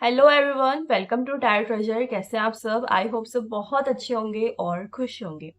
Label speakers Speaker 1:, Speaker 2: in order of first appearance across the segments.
Speaker 1: Hello everyone, welcome to tyre treasure. कैसे हैं आप सब? आई होप सब बहुत अच्छे होंगे और खुश होंगे।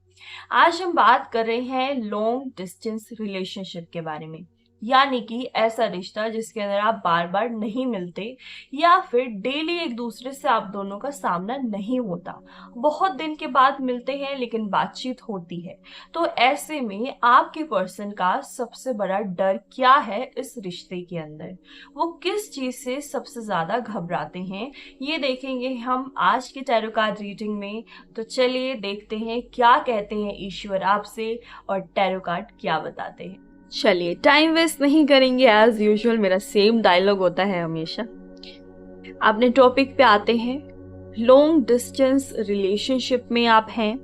Speaker 1: आज हम बात कर रहे हैं लॉन्ग डिस्टेंस रिलेशनशिप के बारे में, यानी कि ऐसा रिश्ता जिसके अंदर आप बार बार नहीं मिलते या फिर डेली एक दूसरे से आप दोनों का सामना नहीं होता। बहुत दिन के बाद मिलते हैं लेकिन बातचीत होती है। तो ऐसे में आपके पर्सन का सबसे बड़ा डर क्या है इस रिश्ते के अंदर? वो किस चीज से सबसे ज्यादा घबराते हैं, ये देखेंगे हम आज के टैरो कार्ड रीडिंग में। तो चलिए देखते हैं क्या कहते हैं ईश्वर आपसे और टैरो कार्ड क्या बताते हैं। चलिए टाइम वेस्ट नहीं करेंगे, एज यूजुअल मेरा सेम डायलॉग होता है हमेशा। अपने टॉपिक पे आते हैं। लॉन्ग डिस्टेंस रिलेशनशिप में आप हैं,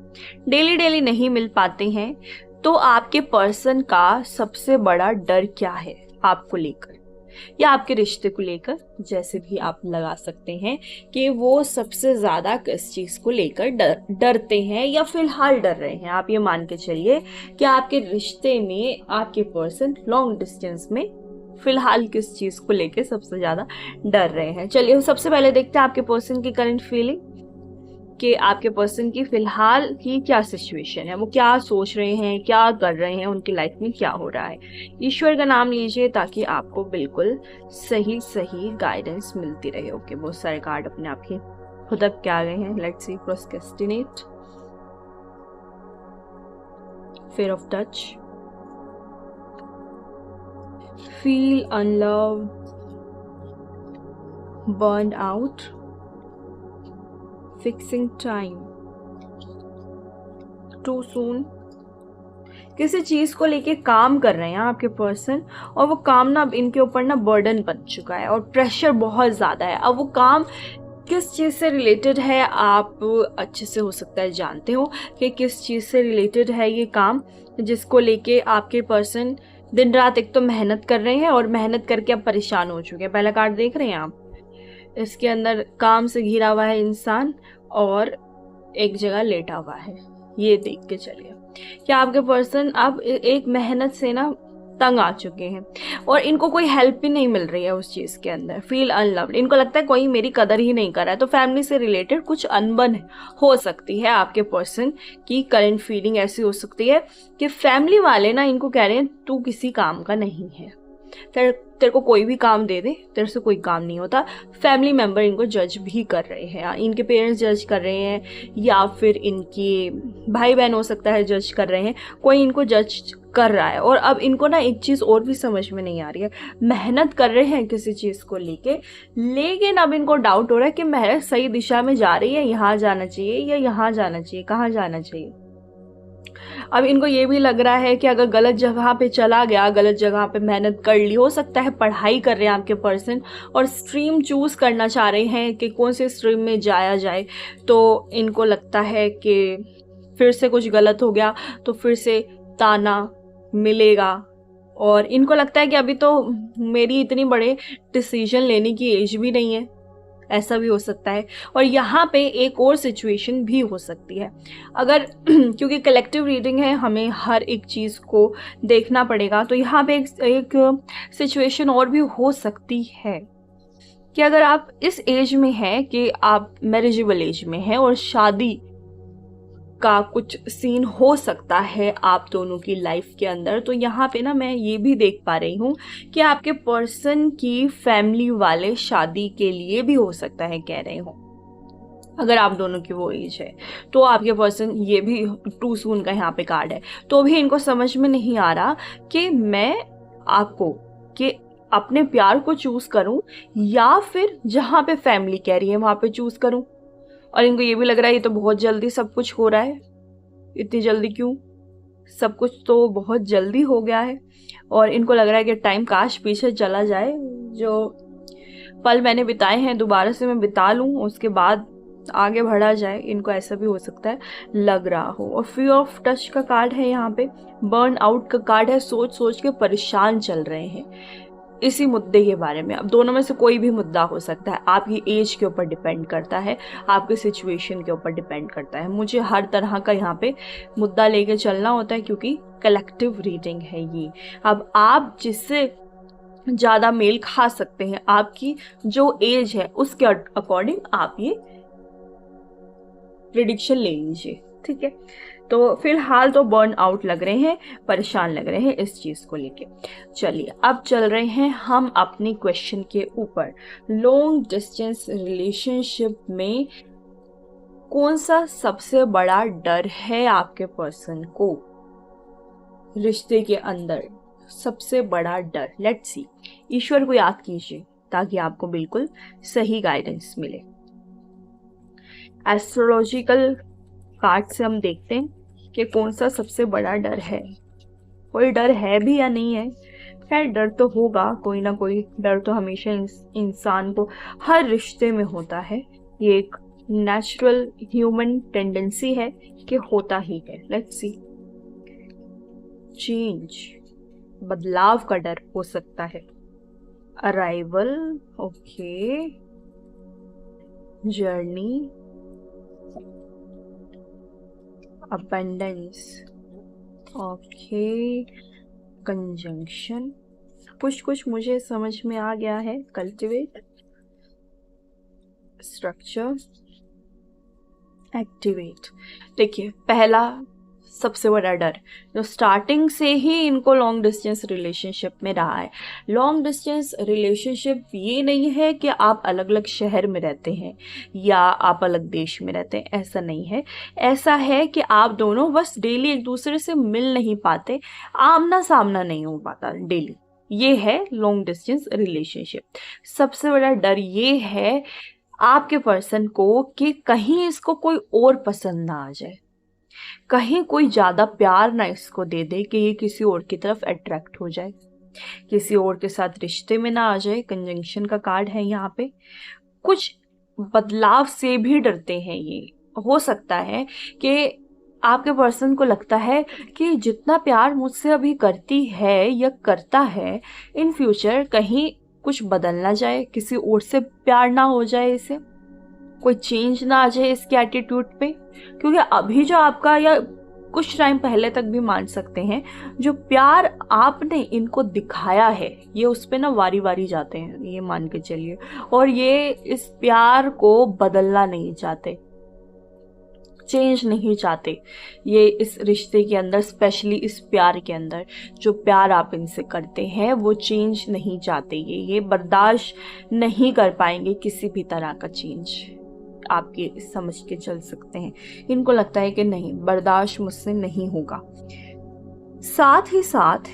Speaker 1: डेली डेली नहीं मिल पाते हैं, तो आपके पर्सन का सबसे बड़ा डर क्या है आपको लेकर या आपके रिश्ते को लेकर? जैसे भी आप लगा सकते हैं कि वो सबसे ज्यादा किस चीज को लेकर डरते हैं या फिलहाल डर रहे हैं। आप ये मान के चलिए कि आपके रिश्ते में आपके पर्सन लॉन्ग डिस्टेंस में फिलहाल किस चीज को लेकर सबसे ज्यादा डर रहे हैं। चलिए सबसे पहले देखते हैं आपके पर्सन की करंट फीलिंग, कि आपके पर्सन की फिलहाल की क्या सिचुएशन है, वो क्या सोच रहे हैं, क्या कर रहे हैं, उनकी लाइफ में क्या हो रहा है। ईश्वर का नाम लीजिए ताकि आपको बिल्कुल सही सही गाइडेंस मिलती रहे। ओके, बहुत सारे कार्ड अपने आप ही खुद अब क्या आ गए हैं। Let's see. Procrastinate, fear of touch, feel unloved, burned out, fixing time, too soon। किसी चीज को लेके काम कर रहे हैं आपके पर्सन, और वो काम ना अब इनके ऊपर ना बर्डन बन चुका है और प्रेशर बहुत ज्यादा है। अब वो काम किस चीज से रिलेटेड है आप अच्छे से हो सकता है जानते हो कि किस चीज से रिलेटेड है ये काम, जिसको लेके आपके पर्सन दिन रात एक तो मेहनत कर रहे हैं और मेहनत करके अब परेशान हो चुके हैं। पहला कार्ड देख रहे हैं आप, इसके अंदर काम से घिरा हुआ है इंसान और एक जगह लेटा हुआ है। ये देख के चलिए कि आपके पर्सन अब एक मेहनत से ना तंग आ चुके हैं और इनको कोई हेल्प भी नहीं मिल रही है उस चीज के अंदर। फील अनलव्ड, इनको लगता है कोई मेरी कदर ही नहीं कर रहा है। तो फैमिली से रिलेटेड कुछ अनबन हो सकती है। आपके पर्सन की करंट फीलिंग ऐसी हो सकती है कि फैमिली वाले ना इनको कह रहे हैं तू किसी काम का नहीं है, तेरे को कोई भी काम दे दे, तेरे से कोई काम नहीं होता। फैमिली मेंबर इनको जज भी कर रहे हैं, इनके पेरेंट्स जज कर रहे हैं या फिर इनके भाई बहन हो सकता है जज कर रहे हैं। कोई इनको जज कर रहा है। और अब इनको ना एक चीज़ और भी समझ में नहीं आ रही है। मेहनत कर रहे हैं किसी चीज़ को लेके, लेकिन अब इनको डाउट हो रहा है कि मेहनत सही दिशा में जा रही है, यहाँ जाना चाहिए या यहाँ जाना चाहिए, कहाँ जाना चाहिए। अब इनको ये भी लग रहा है कि अगर गलत जगह पे चला गया, गलत जगह पे मेहनत कर ली, हो सकता है पढ़ाई कर रहे हैं आपके पर्सन और स्ट्रीम चूज करना चाह रहे हैं कि कौन से स्ट्रीम में जाया जाए, तो इनको लगता है कि फिर से कुछ गलत हो गया तो फिर से ताना मिलेगा। और इनको लगता है कि अभी तो मेरी इतनी बड़े डिसीजन लेने की एज भी नहीं है, ऐसा भी हो सकता है। और यहाँ पे एक और सिचुएशन भी हो सकती है, अगर क्योंकि कलेक्टिव रीडिंग है, हमें हर एक चीज़ को देखना पड़ेगा। तो यहाँ पे एक सिचुएशन और भी हो सकती है कि अगर आप इस एज में हैं कि आप मैरिजेबल एज में हैं और शादी का कुछ सीन हो सकता है आप दोनों की लाइफ के अंदर, तो यहाँ पे ना मैं ये भी देख पा रही हूँ कि आपके पर्सन की फैमिली वाले शादी के लिए भी हो सकता है कह रहे हो। अगर आप दोनों की वो एज है तो आपके पर्सन, ये भी टू सून का यहाँ पे कार्ड है, तो भी इनको समझ में नहीं आ रहा कि मैं आपको कि अपने प्यार को चूज करूं या फिर जहाँ पे फैमिली कह रही है वहां पे चूज करूं। और इनको ये भी लग रहा है ये तो बहुत जल्दी सब कुछ हो रहा है, इतनी जल्दी क्यों, सब कुछ तो बहुत जल्दी हो गया है। और इनको लग रहा है कि टाइम काश पीछे चला जाए, जो पल मैंने बिताए हैं दोबारा से मैं बिता लूं, उसके बाद आगे बढ़ा जाए। इनको ऐसा भी हो सकता है लग रहा हो। और फियर ऑफ टच का कार्ड है यहाँ पे, बर्न आउट का कार्ड है, सोच सोच के परेशान चल रहे हैं इसी मुद्दे के बारे में। अब दोनों में से कोई भी मुद्दा हो सकता है, आपकी एज के ऊपर डिपेंड करता है, आपके सिचुएशन के ऊपर डिपेंड करता है। मुझे हर तरह का यहाँ पे मुद्दा लेके चलना होता है क्योंकि कलेक्टिव रीडिंग है ये। अब आप जिससे ज़्यादा मेल खा सकते हैं, आपकी जो एज है उसके अकॉर्डिंग आप ये प्रिडिक्शन ले लीजिए, ठीक है। तो फिलहाल तो बर्न आउट लग रहे हैं, परेशान लग रहे हैं इस चीज़ को लेके। चलिए अब चल रहे हैं हम अपने क्वेश्चन के ऊपर। लॉन्ग डिस्टेंस रिलेशनशिप में कौन सा सबसे बड़ा डर है आपके पर्सन को, रिश्ते के अंदर सबसे बड़ा डर? Let's see. ईश्वर को याद कीजिए ताकि आपको बिल्कुल सही गाइडेंस मिले। एस्ट्रोलॉजिकल कार्ड से हम देखते हैं कि कौन सा सबसे बड़ा डर है। कोई डर है भी या नहीं है, खैर डर तो होगा, कोई ना कोई डर तो हमेशा इंसान को हर रिश्ते में होता है। ये एक नेचुरल ह्यूमन टेंडेंसी है कि होता ही है। Let's see. चेंज, बदलाव का डर हो सकता है। Arrival, okay. Journey, abundance, okay. Conjunction, कुछ मुझे समझ में आ गया है। Cultivate, structure, activate. देखिए पहला सबसे बड़ा डर जो स्टार्टिंग से ही इनको लॉन्ग डिस्टेंस रिलेशनशिप में रहा है। लॉन्ग डिस्टेंस रिलेशनशिप ये नहीं है कि आप अलग अलग शहर में रहते हैं या आप अलग देश में रहते हैं, ऐसा नहीं है। ऐसा है कि आप दोनों बस डेली एक दूसरे से मिल नहीं पाते, आमना सामना नहीं हो पाता डेली। ये है लॉन्ग डिस्टेंस रिलेशनशिप। सबसे बड़ा डर ये है आपके पर्सन को कि कहीं इसको कोई और पसंद ना आ जाए, कहीं कोई ज़्यादा प्यार ना इसको दे दे कि ये किसी और की तरफ अट्रैक्ट हो जाए, किसी और के साथ रिश्ते में ना आ जाए। कंजंक्शन का कार्ड है यहाँ पे। कुछ बदलाव से भी डरते हैं ये। हो सकता है कि आपके पर्सन को लगता है कि जितना प्यार मुझसे अभी करती है या करता है, इन फ्यूचर कहीं कुछ बदल ना जाए, किसी और से प्यार ना हो जाए, इसे कोई चेंज ना आ जाए इसके एटीट्यूड पे। क्योंकि अभी जो आपका, या कुछ टाइम पहले तक भी मान सकते हैं, जो प्यार आपने इनको दिखाया है ये उस पे ना वारी वारी जाते हैं, ये मान के चलिए। और ये इस प्यार को बदलना नहीं चाहते, चेंज नहीं चाहते। ये इस रिश्ते के अंदर, स्पेशली इस प्यार के अंदर जो प्यार आप इनसे करते हैं वो चेंज नहीं चाहते। ये बर्दाश्त नहीं कर पाएंगे किसी भी तरह का चेंज। आप ये समझ के चल सकते हैं, इनको लगता है कि नहीं, बर्दाश्त मुझसे नहीं होगा। साथ ही साथ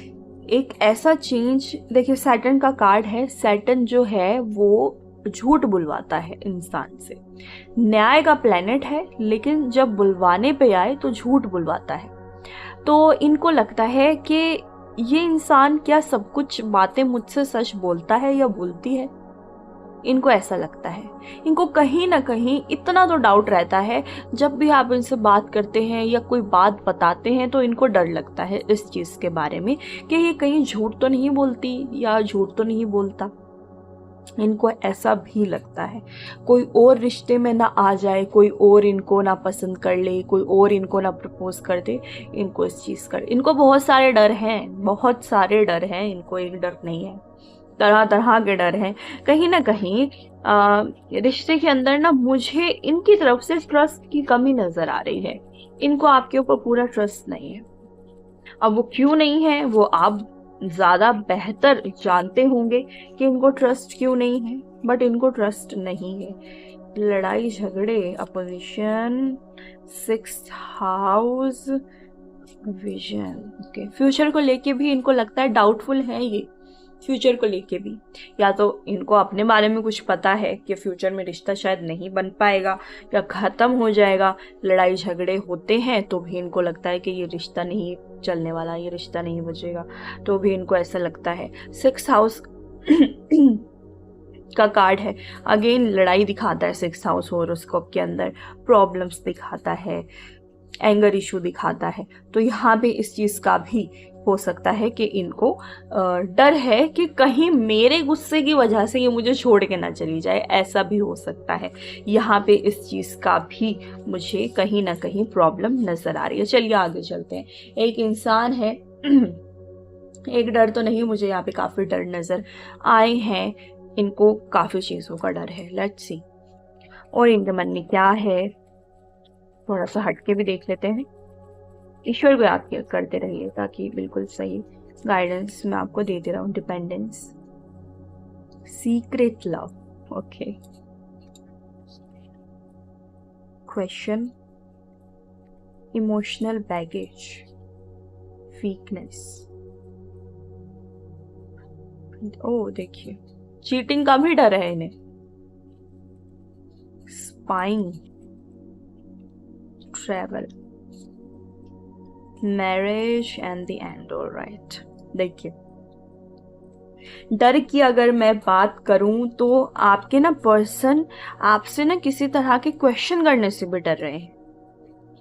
Speaker 1: एक ऐसा चेंज, देखिए सैटर्न का कार्ड है। सैटर्न जो है वो झूठ बुलवाता है इंसान से। न्याय का प्लेनेट है, लेकिन जब बुलवाने पे आए तो झूठ बुलवाता है। तो इनको लगता है कि ये इंसान क्या सब कुछ बातें मुझसे सच बोलता है या बोलती है, इनको ऐसा लगता है। इनको कहीं ना कहीं इतना तो डाउट रहता है, जब भी आप इनसे बात करते हैं या कोई बात बताते हैं तो इनको डर लगता है इस चीज़ के बारे में कि ये कहीं झूठ तो नहीं बोलती या झूठ तो नहीं बोलता। इनको ऐसा भी लगता है कोई और रिश्ते में ना आ जाए, कोई और इनको ना पसंद कर ले, कोई और इनको ना प्रपोज कर दे। इनको इस चीज़ का, इनको बहुत सारे डर हैं, बहुत सारे डर हैं। इनको एक डर नहीं है, तरह तरह के डर हैं। कहीं ना कहीं रिश्ते के अंदर ना मुझे इनकी तरफ से ट्रस्ट की कमी नज़र आ रही है। इनको आपके ऊपर पूरा ट्रस्ट नहीं है। अब वो क्यों नहीं है वो आप ज़्यादा बेहतर जानते होंगे कि इनको ट्रस्ट क्यों नहीं है, बट इनको ट्रस्ट नहीं है। लड़ाई झगड़े, opposition, 6th house, vision, okay. Future को लेके भी इनको लगता है डाउटफुल है ये, फ्यूचर को लेके भी। या तो इनको अपने बारे में कुछ पता है कि फ्यूचर में रिश्ता शायद नहीं बन पाएगा या ख़त्म हो जाएगा। लड़ाई झगड़े होते हैं तो भी इनको लगता है कि ये रिश्ता नहीं चलने वाला, ये रिश्ता नहीं बचेगा, तो भी इनको ऐसा लगता है। 6th हाउस का कार्ड है, अगेन लड़ाई दिखाता है 6th हाउस। हॉरोस्कोप के अंदर प्रॉब्लम्स दिखाता है, एंगर इशू दिखाता है। तो यहाँ पे इस चीज़ का भी हो सकता है कि इनको डर है कि कहीं मेरे गुस्से की वजह से ये मुझे छोड़ के ना चली जाए, ऐसा भी हो सकता है। यहाँ पे इस चीज़ का भी मुझे कहीं ना कहीं प्रॉब्लम नज़र आ रही है। चलिए आगे चलते हैं। एक इंसान है एक डर तो नहीं, मुझे यहाँ पे काफ़ी डर नज़र आए हैं। इनको काफ़ी चीज़ों का डर है। लेट्स सी और इनके मन में क्या है, थोड़ा सा हट के भी देख लेते हैं। ईश्वर को याद करते रहिए ताकि बिल्कुल सही गाइडेंस मैं आपको दे दे रहा हूँ। Dependence, secret love, okay. Question, emotional baggage, weakness. ओ देखिए, चीटिंग का भी डर है इन्हें। Spying, travel, marriage and the end. Alright, देखिए डर की अगर मैं बात करूं तो आपके ना पर्सन आपसे ना किसी तरह के क्वेश्चन करने से भी डर रहे हैं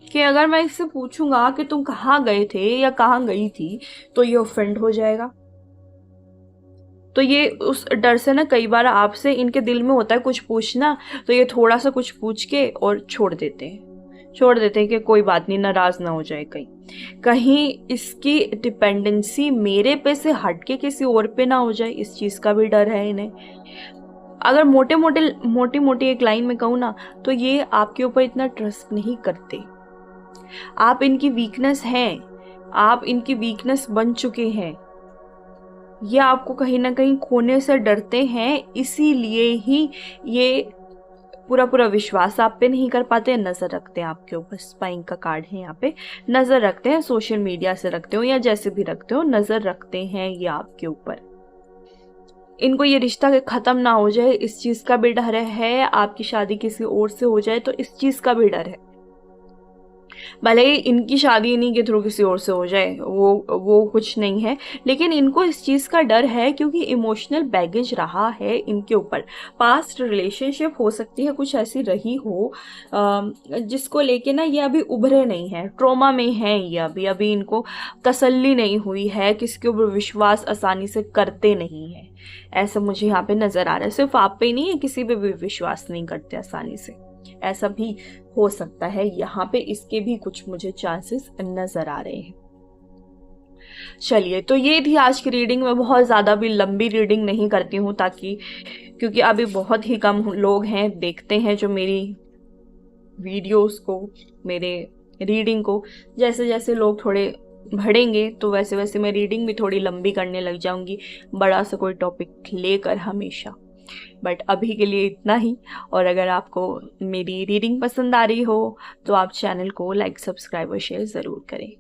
Speaker 1: कि अगर मैं इससे पूछूंगा कि तुम कहाँ गए थे या कहाँ गई थी तो ये ऑफेंड हो जाएगा। तो ये उस डर से ना कई बार आपसे, इनके दिल में होता है कुछ पूछना, तो ये थोड़ा सा कुछ पूछ के और छोड़ देते हैं कि कोई बात नहीं, नाराज ना हो जाए कहीं इसकी डिपेंडेंसी मेरे पे से हट के किसी और पे ना हो जाए, इस चीज़ का भी डर है इन्हें। अगर मोटी मोटी एक लाइन में कहूँ ना तो ये आपके ऊपर इतना ट्रस्ट नहीं करते। आप इनकी वीकनेस हैं, आप इनकी वीकनेस बन चुके हैं। ये आपको कहीं ना कहीं खोने से डरते हैं, इसीलिए ही ये पूरा विश्वास आप पे नहीं कर पाते, नज़र रखते हैं आपके ऊपर। स्पाइंग का कार्ड है यहाँ पे, नज़र रखते हैं, सोशल मीडिया से रखते हो या जैसे भी रखते हो, नज़र रखते हैं ये आपके ऊपर। इनको ये रिश्ता ख़त्म ना हो जाए इस चीज़ का भी डर है, आपकी शादी किसी और से हो जाए तो इस चीज़ का भी डर है। भले ही इनकी शादी इन्हीं के थ्रू किसी और से हो जाए, वो कुछ नहीं है, लेकिन इनको इस चीज़ का डर है क्योंकि इमोशनल बैगेज रहा है इनके ऊपर। पास्ट रिलेशनशिप हो सकती है कुछ ऐसी रही हो जिसको लेके ना ये अभी उभरे नहीं हैं, ट्रॉमा में हैं ये अभी इनको तसल्ली नहीं हुई है, किसी के ऊपर विश्वास आसानी से करते नहीं हैं। ऐसा मुझे यहाँ पे नज़र आ रहा है। सिर्फ आप पे ही नहीं है, किसी पे भी विश्वास नहीं करते आसानी से, ऐसा भी हो सकता है। यहाँ पे इसके भी कुछ मुझे चांसेस नजर आ रहे हैं। चलिए, तो ये थी आज की रीडिंग। मैं बहुत ज़्यादा भी लंबी रीडिंग नहीं करती हूँ ताकि, क्योंकि अभी बहुत ही कम लोग हैं देखते हैं जो मेरी वीडियोस को, मेरे रीडिंग को। जैसे जैसे लोग थोड़े बढ़ेंगे तो वैसे वैसे मैं रीडिंग भी थोड़ी लंबी करने लग जाऊंगी, बड़ा सा कोई टॉपिक लेकर हमेशा। बट अभी के लिए इतना ही। और अगर आपको मेरी रीडिंग पसंद आ रही हो तो आप चैनल को लाइक, सब्सक्राइब और शेयर ज़रूर करें।